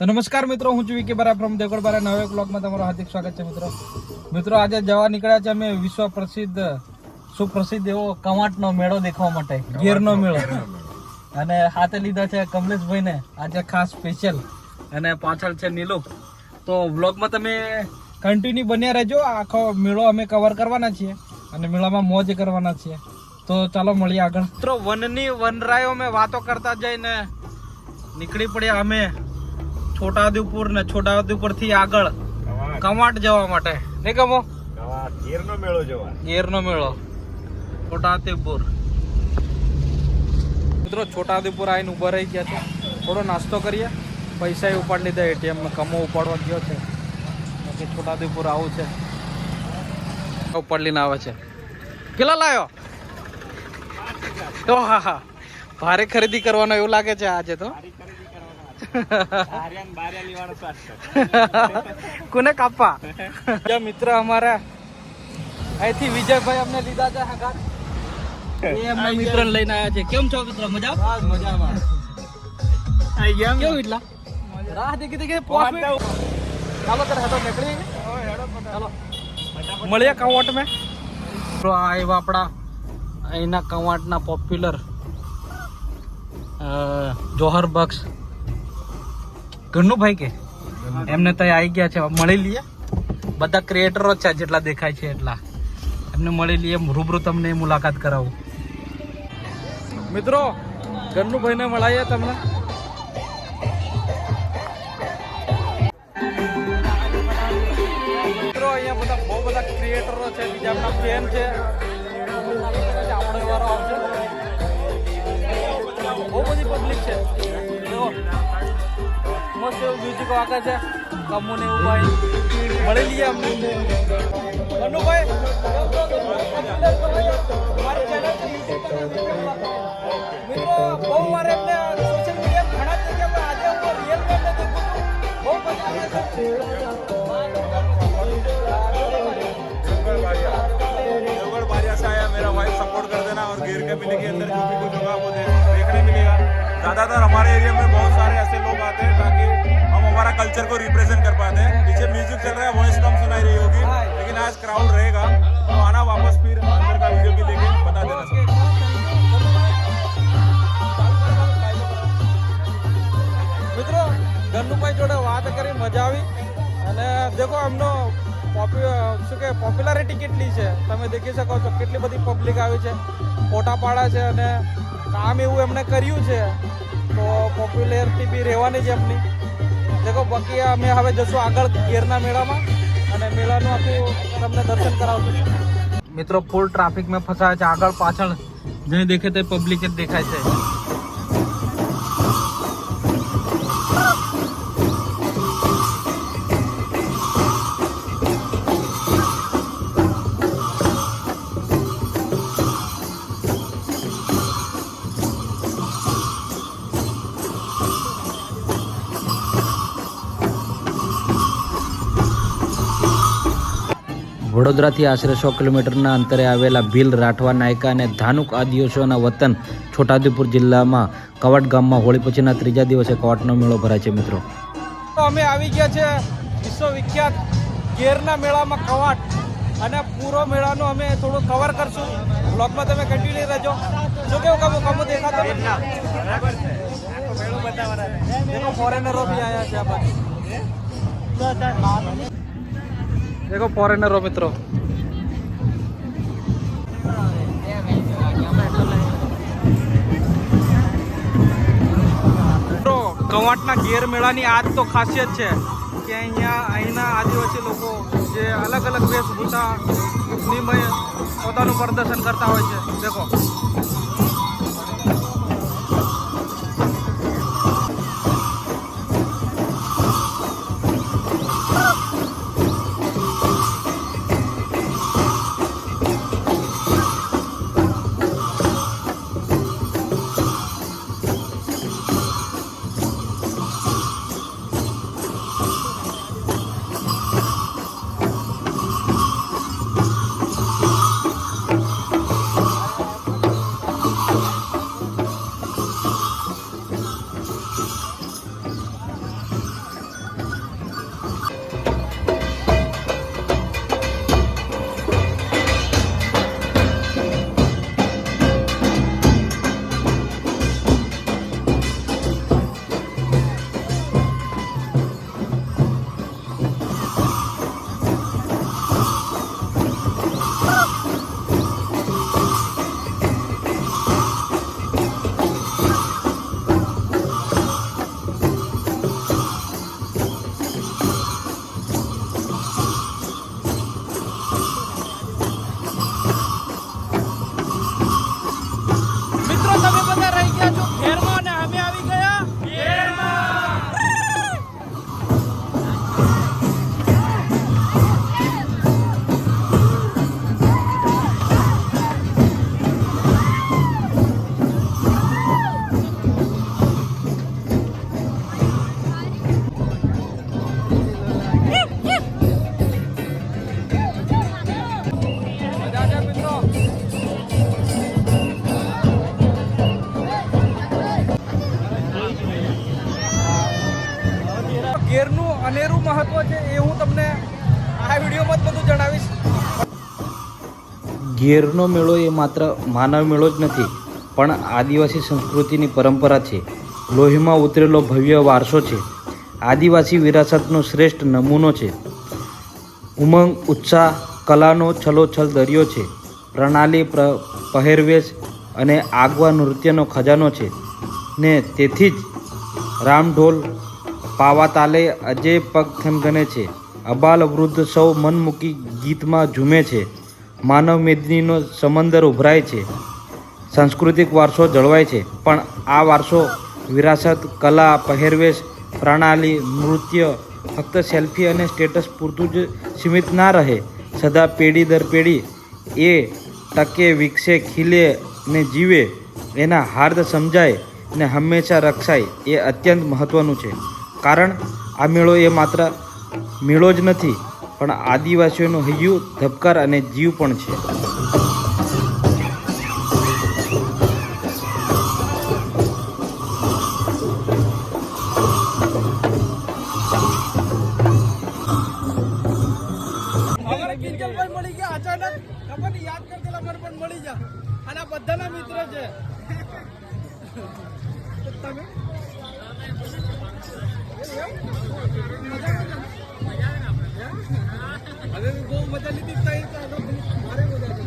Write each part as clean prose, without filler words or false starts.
તો નમસ્કાર મિત્રો, હું છું વિકી બરા ફ્રોમ દેવગઢ બરા. નવા બ્લોગમાં તમારું હાર્દિક સ્વાગત છે મિત્રો. આજે જવા નીકળ્યા છે અમે વિશ્વ પ્રસિદ્ધ સુપ્રસિદ્ધ એવો કવાંટનો મેળો દેખવા માટે, ગીરનો મેળો. અને હાથે લીધા છે કમલેશભાઈને આજે ખાસ સ્પેશિયલ, અને પાછળ છે નીલુ. તો બ્લોગમાં તમે કન્ટિન્યુ બન્યા રહેજો. આખો મેળો અમે કવર કરવાના છીએ અને મેળામાં મોજ કરવાના છીએ. તો ચાલો મળીએ આગળ. મિત્રો વનની વનરાયો મેં વાતો કરતા જઈને નીકળી પડ્યા અમે છોટાઉદેપુર ને છોટાઉદેપુર થી આગળ કવાંટ જવા માટે. નહીં ગમો? ગીરનો મેળો જોવા. ગીરનો મેળો છોટાઉદેપુર. મિત્રો છોટાઉદેપુર આવીને ઉભા રહી ગયા છે. થોડો નાસ્તો કરીએ, પૈસા ઉપાડી લીધા એટીએમ માં. કમો ઉપાડવા ગયો છે કે છોટાઉદેપુર આવું છે, ઉપાડ લઈને આવે છે. કેટલા લાયો? તો હા હા, ભારે ખરીદી કરવાનો એવું લાગે છે આજે તો. કોને કાપવા? મિત્ર અમારા અહીંથી વિજયભાઈ અમને લીધા છે હંગાત. એ એમના મિત્ર લઈને આવ્યા છે. કેમ છો મિત્ર? મજામાં? મજામાં. કેવું એટલા રાહ દેખી દેખી ચાલો તારે હેડો નીકળી. ચાલો મળીએ કવાંટ મેં. તો આ એવા આપણા અહીંના કવાંટના પોપ્યુલર જોહર બક્ષ ગન્નુભાઈ કે એમને ત્યાં આવી ગયા છે. મળી લઈએ. બધા ક્રિએટરો છે જેટલા દેખાય છે એટલા, એમને મળી લઈએ. રૂબરૂ તમને મુલાકાત કરાવું. મિત્રો ગન્નુભાઈને મળાઈએ તમને. મિત્રો અહીંયા બધા બહુ બધા ક્રિએટરો છે, બીજા આપણા ફેન છે. આપણો વારો આવશે. બહુ બધી પબ્લિક છે. મસ્ત એવું મ્યુઝિક વાગે છે. કમુને એવું ભાઈ મળી લઈએ અમને. કનુભાઈ મિત્રો બહુ વાર એમને સોશિયલ મીડિયા ઘણા દેખ્યા, પણ આજે હું રિયલ મેં દેખું બહુ મજા આવે છે. देवगढ़ बारिया से आया, मेरा भाई सपोर्ट कर देना और गिर के मिले के अंदर जो भी कुछ होगा वो देखने मिलेगा. ज़्यादातर हमारे एरिया में बहुत सारे ऐसे लोग आते हैं ताकि हम हमारा कल्चर को रिप्रेजेंट कर पाते हैं. पीछे म्यूजिक चल रहा है, वॉइस कम सुनाई रही होगी, लेकिन आज क्राउड रहेगा. तो आना वापस, फिर अंदर का वीडियो भी लेके बता देना. મિત્રો ગન્નુભાઈ જોડે વાત કરી, મજા આવી. અને દેખો એમનો શું કે પોપ્યુલારિટી કેટલી છે તમે દેખી શકો છો. કેટલી બધી પબ્લિક આવી છે, ફોટા પાડા છે, અને કામ એવું એમણે કર્યું છે તો પોપ્યુલારિટી બી રહેવાની છે એમની. દેખો બાકી અમે હવે જશું આગળ ગીરના મેળામાં અને મેળાનું આખું તમને દર્શન કરાવશું. મિત્રો ફૂલ ટ્રાફિક મેં ફસાયા છે. આગળ પાછળ જ્યાં દેખે તે પબ્લિક જ દેખાય છે. વડોદરાથી આશરે 100 કિલોમીટરના અંતરે આવેલા ભીલ, રાઠવા, નાયકા અને ધાનુક આદિવાસીઓના વતન છોટાઉદેપુર જિલ્લામાં કવાંટ ગામમાં હોળી પછીના ત્રીજા દિવસે કવાંટનો મેળો ભરાય છે. મિત્રો અમે આવી ગયા છે વિશ્વવિખ્યાત ગીરના મેળામાં કવાંટ, અને પૂરો મેળાનું અમે થોડું કવર કરશું. બ્લોગમાં તમે કન્ટિન્યુ રહેજો. શું કેવું કમો દેખાતો મેળો ફોરેનરો બી આવ્યા છે આ બાજુ. देखो फॉरेनरो मित्रों. કવાંટના ગીર મેળાની આજ તો ખાસિયત છે કે અહીંના આદિવાસી લોકો જે અલગ અલગ વેશભૂષા પોતાનું પ્રદર્શન કરતા હોય છે. દેખો એ હું તમને આ વિડીયોમાં જ બધું જણાવીશ. ગીરનો મેળો એ માત્ર માનવ મેળો જ નથી, પણ આદિવાસી સંસ્કૃતિની પરંપરા છે. લોહીમાં ઉતરેલો ભવ્ય વારસો છે. આદિવાસી વિરાસતનો શ્રેષ્ઠ નમૂનો છે. ઉમંગ, ઉત્સાહ, કલાનો છલોછલ દરિયો છે. પ્રણાલી, પહેરવેશ અને આગવા નૃત્યનો ખજાનો છે. ને તેથી જ રામઢોલ, પાવા તાલે અજય પગ થનગને છે. અબાલ વૃદ્ધ સૌ મન મૂકી ગીતમાં ઝૂમે છે. માનવ મેદનીનો સમંદર ઉભરાય છે. સાંસ્કૃતિક વારસો જળવાય છે, પણ આ વારસો, વિરાસત, કલા, પહેરવેશ, પ્રણાલી, નૃત્ય ફક્ત સેલ્ફી અને સ્ટેટસ પૂરતું જ સીમિત ના રહે. સદા પેઢી દર પેઢી એ ટકે, વિકસે, ખીલે ને જીવે, એના હાર્દ સમજાય ને હંમેશા રક્ષાય એ અત્યંત મહત્ત્વનું છે. કારણ આ મેળો એ માત્ર મેળો જ નથી, પણ આદિવાસીઓનું હૈયું, ધબકાર અને જીવ પણ છે. અમારે કિંજલભાઈ મળી ગયા અચાનક, ખબર નહીં યાદ કરતેલા મને પણ મળી જા, અને આ બધાના મિત્ર છે. તમે હવે બહુ મજા લીધી તઈ તો મારે મજા લીધી.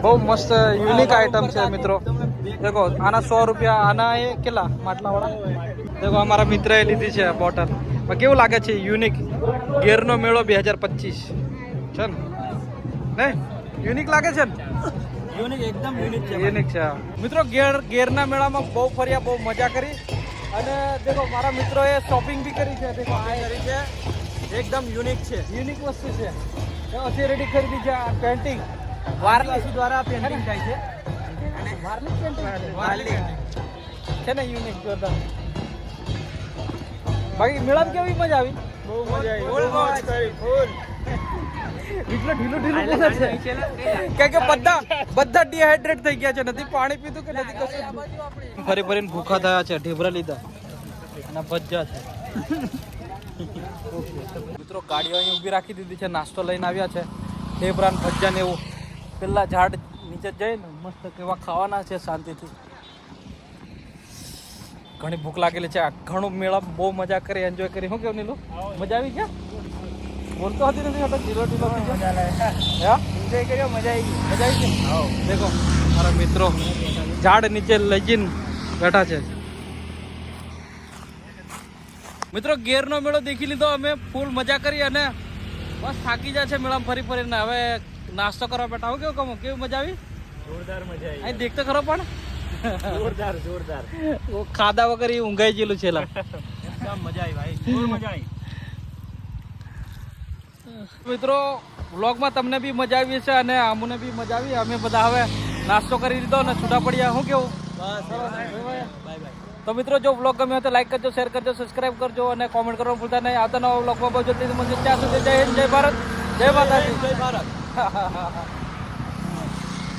બહુ મસ્ત યુનિક આइटम છે મિત્રો. દેખો આના 100 રૂપિયા, આના એ કેટલા માટલા વાળા. દેખો અમારા મિત્રએ લીધી છે બોટલ. કેવું લાગે છે? યુનિક ગેરનો મેળો 2025 છે ને? યુનિક લાગે છે ને? યુનિક એકદમ યુનિક છે. યુનિક છે મિત્રો. ગેરના મેળામાં બહુ ફર્યા, બહુ મજા કરી. અને દેખો મારા મિત્રોએ શોપિંગ બી કરી છે. દેખો આ કરી છે, એકદમ યુનિક છે, યુનિક વસ્તુ છે. ਅਸੀਂ રેડી ખરીદી છે આ પેન્ટિંગ વારલી દ્વારા પેન્ટિંગ થાય છે. વારલી પેન્ટિંગ છે ને, યુનિક જોરદાર. બાકી મેળામાં કેવી મજા આવી? બહુ મજા આવી. ફૂલ મોજ કરી, ફૂલ. એટલો ઢીલો પૂછે છે કારણ કે બધા ડિહાઇડ્રેટ થઈ ગયા છે. નથી પાણી પીધું કે નથી કશું. ફરી ફરીને ભૂખા થયા છે, ઢેબરા લીધા અને ભજ્જા છે. મિત્રો ગાડીઓ અહીં ઊભી રાખી દીધી છે, નાસ્તો લઈને આવ્યા છે. ઢેબરા ને ભજ્જા ને એવું. પેલા ઝાડ નીચે જઈને મસ્ત કેવા ખાવાના છે શાંતિથી. ઘણી ભૂખ લાગેલી છે. ઘણું મેળા બહુ મજા કરી, એન્જોય કરી. શું કેવું નીલું? મજા આવી ગયા? બોલતો હતી નથી હતો ઢીલો ઢીલો એન્જોય કર્યો, મજા આવી ગઈ. મજા આવી ગઈ. દેખો મારા મિત્રો ઝાડ નીચે લઈ જઈને બેઠા છે. મિત્રો ગેરનો મેળો દેખી લીધો અમે, ફૂલ મજા કરી અને બસ થાકી જાય છે મેળામાં ફરી ફરીને. હવે નાસ્તો કરવા બેઠા. હું કેવું કહું, કેવી મજા આવી? જોરદાર મજા આવી. અહીં દેખતો ખરો પણ જોરદાર જોરદાર. ખાધા વગર એ ઊંઘાઈ ગયેલું છે. એકદમ મજા આવી ભાઈ, ફૂલ મજા આવી. મિત્રો વ્લોગમાં તમને બી મજા આવી છે અને અમને બી મજા આવી. અમે બધા હવે નાસ્તો કરી લીધો અને છૂટા પડ્યા. શું કેવું? Bye bye. તો મિત્રો જો વ્લોગ ગમ્યો હોય તો લાઈક કરજો, શેર કરજો, સબસ્ક્રાઇબ કરજો અને કોમેન્ટ કરવાનું ભૂલતા નહીં. આવતા નવા વ્લોગમાં બહુ જલ્દી મળશે. ત્યાં સુધી જય હિન્દ, જય ભારત, જય માતાજી, જય ભારત.